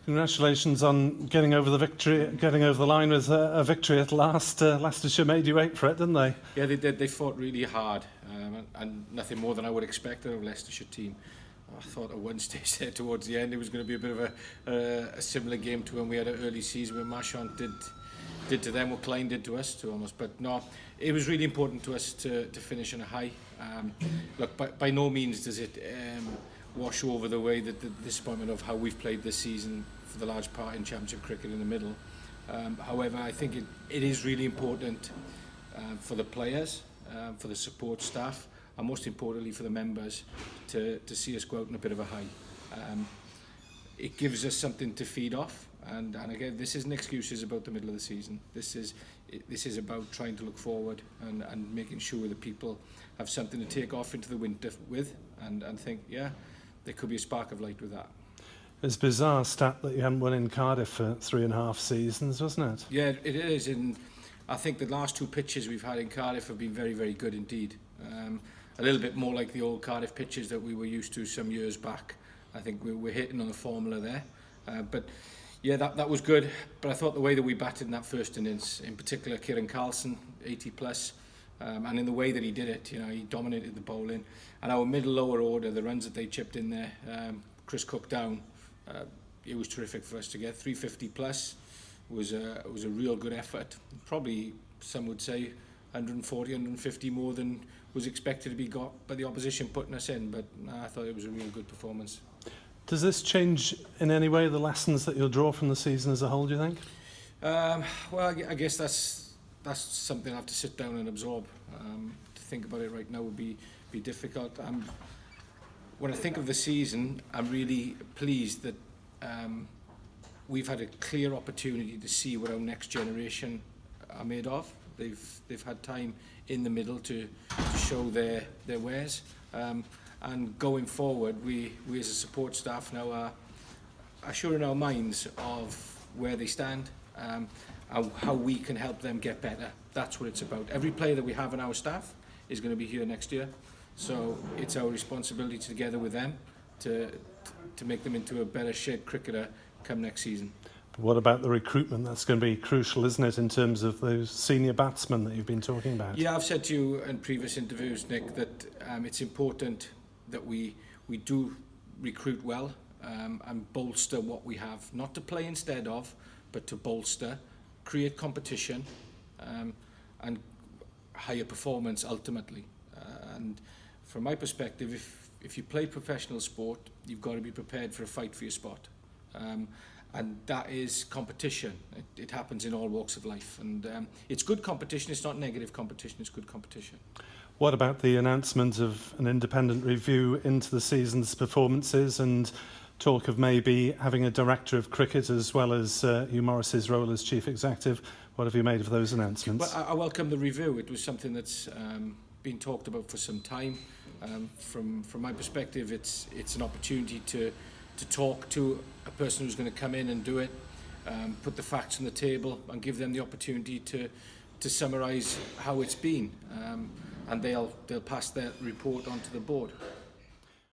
Congratulations on getting over the line with a victory at last. Leicestershire made you wait for it, didn't they? Yeah, they did. They fought really hard, and nothing more than I would expect out of a Leicestershire team. I thought at one stage there towards the end it was going to be a bit of a similar game to when we had an early season where Marchand did to them what Klein did to us, to almost. But no, it was really important to us to finish on a high. Look, by no means does it wash over the way that the disappointment of how we've played this season for the large part in Championship cricket in the middle. However, I think it is really important for the players, for the support staff, and most importantly for the members to see us go out in a bit of a high. It gives us something to feed off, and again, this isn't excuses about the middle of the season. This is about trying to look forward and making sure that people have something to take off into the winter with and think, yeah, there could be a spark of light with that. It's a bizarre stat that you haven't won in Cardiff for 3.5 seasons, wasn't it? Yeah, it is, and I think the last 2 pitches we've had in Cardiff have been very, very good indeed. A little bit more like the old Cardiff pitches that we were used to some years back. I think we're hitting on the formula there. But yeah, that was good. But I thought the way that we batted in that first innings, in particular Kieran Carlson, 80 plus, and in the way that he did it, he dominated the bowling. And our middle-lower order, the runs that they chipped in there, Chris Cook down, it was terrific for us to get 350 plus. Was a real good effort. Probably some would say 140, 150 more than was expected to be got by the opposition putting us in. But I thought it was a real good performance. Does this change in any way the lessons that you'll draw from the season as a whole, do you think? Well, I guess that's something I have to sit down and absorb. To think about it right now would be difficult. When I think of the season, I'm really pleased that we've had a clear opportunity to see what our next generation are made of. They've had time in the middle to show their wares. And going forward, we as a support staff now are sure in our minds of where they stand and how we can help them get better. That's what it's about. Every player that we have in our staff is going to be here next year. So it's our responsibility together with them to make them into a better shaped cricketer come next season. But what about the recruitment? That's going to be crucial, isn't it, in terms of those senior batsmen that you've been talking about? Yeah, I've said to you in previous interviews, Nick, that it's important that we do recruit well and bolster what we have, not to play instead of, but to bolster, create competition and higher performance ultimately. And from my perspective, if you play professional sport, you've got to be prepared for a fight for your spot. And that is competition. It happens in all walks of life. And it's good competition. It's not negative competition. It's good competition. What about the announcement of an independent review into the season's performances and talk of maybe having a director of cricket as well as Hugh Morris's role as chief executive? What have you made of those announcements? Well, I welcome the review. It was something that's been talked about for some time. From my perspective, it's an opportunity to talk to a person who's going to come in and do it, put the facts on the table and give them the opportunity to summarise how it's been. And they'll pass their report on to the board.